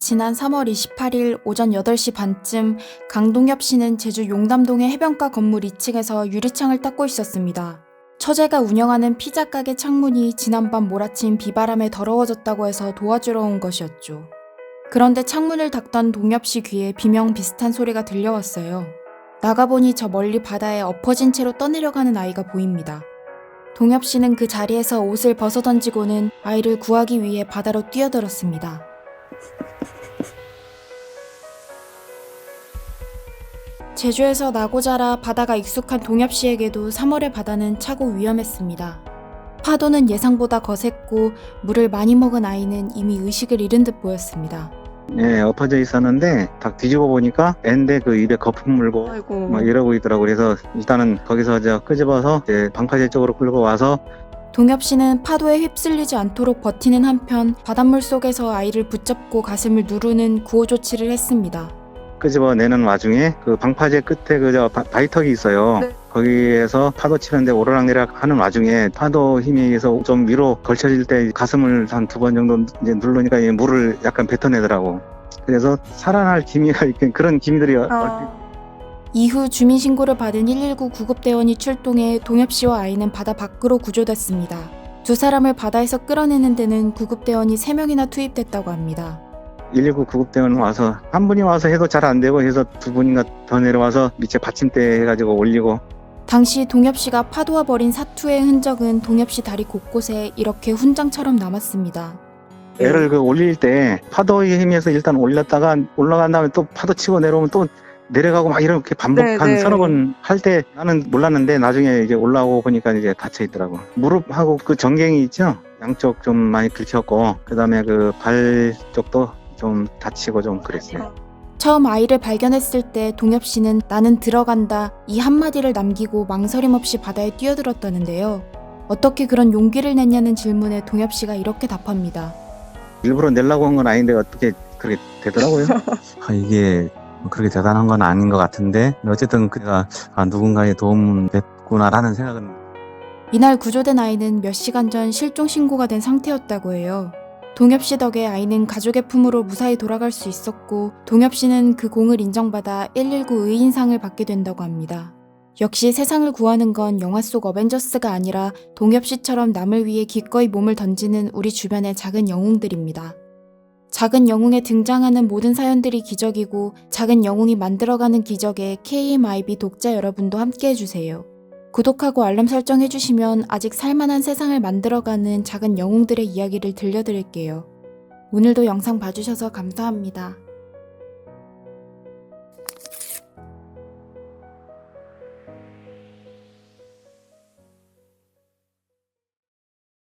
지난 3월 28일 오전 8시 반쯤 강동엽 씨는 제주 용담동의 해변가 건물 2층에서 유리창을 닦고 있었습니다. 처제가 운영하는 피자 가게 창문이 지난밤 몰아친 비바람에 더러워졌다고 해서 도와주러 온 것이었죠. 그런데 창문을 닦던 동엽 씨 귀에 비명 비슷한 소리가 들려왔어요. 나가보니 저 멀리 바다에 엎어진 채로 떠내려가는 아이가 보입니다. 동엽 씨는 그 자리에서 옷을 벗어던지고는 아이를 구하기 위해 바다로 뛰어들었습니다. 제주에서 나고 자라 바다가 익숙한 동엽 씨에게도 3월의 바다는 차고 위험했습니다. 파도는 예상보다 거셌고 물을 많이 먹은 아이는 이미 의식을 잃은 듯 보였습니다. 예, 엎어져 있었는데 딱 뒤집어 보니까 앤데 그 입에 거품 물고 아이고. 막 이러고 있더라고요. 그래서 일단은 거기서 끄집어서 이제 방파제 쪽으로 끌고 와서 동엽 씨는 파도에 휩쓸리지 않도록 버티는 한편 바닷물 속에서 아이를 붙잡고 가슴을 누르는 구호 조치를 했습니다. 끄집어내는 와중에 그 방파제 끝에 바위턱이 있어요. 네. 거기에서 파도 치는데 오르락내리락 하는 와중에 파도 힘에 의해서 좀 위로 걸쳐질 때 가슴을 한 2번 정도 이제 누르니까 이 물을 약간 뱉어내더라고. 그래서 살아날 기미가 있긴 그런 기미들이 이후 주민신고를 받은 119 구급대원이 출동해 동엽 씨와 아이는 바다 밖으로 구조됐습니다. 두 사람을 바다에서 끌어내는 데는 구급대원이 3명이나 투입됐다고 합니다. 119 구급대원 와서 한 분이 와서 해도 잘 안 되고 해서 2분인가 더 내려와서 밑에 받침대 해가지고 올리고. 당시 동엽 씨가 파도와 벌인 사투의 흔적은 동엽 씨 다리 곳곳에 이렇게 훈장처럼 남았습니다. 애를 올릴 때 파도에 힘에서 일단 올렸다가 올라간 다음에 또 파도 치고 내려오면 또 내려가고 막 이렇게 반복한 네. 서너 번 할 때 나는 몰랐는데 나중에 이제 올라오고 보니까 이제 닫혀 있더라고. 무릎하고 그 정갱이 있죠? 양쪽 좀 많이 긁혔고 그다음에 그 발 쪽도 좀 다치고 좀 그랬어요. 처음 아이를 발견했을 때 동엽 씨는 나는 들어간다 이 한마디를 남기고 망설임 없이 바다에 뛰어들었다는데요. 어떻게 그런 용기를 냈냐는 질문에 동엽 씨가 이렇게 답합니다. 일부러 내려고 한 건 아닌데 어떻게 그렇게 되더라고요. 이게 그렇게 대단한 건 아닌 것 같은데 어쨌든 그가 누군가의 도움을 냈구나라는 생각은. 이날 구조된 아이는 몇 시간 전 실종 신고가 된 상태였다고 해요. 동엽 씨 덕에 아이는 가족의 품으로 무사히 돌아갈 수 있었고 동엽 씨는 그 공을 인정받아 119 의인상을 받게 된다고 합니다. 역시 세상을 구하는 건 영화 속 어벤져스가 아니라 동엽 씨처럼 남을 위해 기꺼이 몸을 던지는 우리 주변의 작은 영웅들입니다. 작은 영웅에 등장하는 모든 사연들이 기적이고 작은 영웅이 만들어가는 기적에 KMIB 독자 여러분도 함께 해주세요. 구독하고 알람 설정 해주시면 아직 살만한 세상을 만들어가는 작은 영웅들의 이야기를 들려드릴게요. 오늘도 영상 봐주셔서 감사합니다.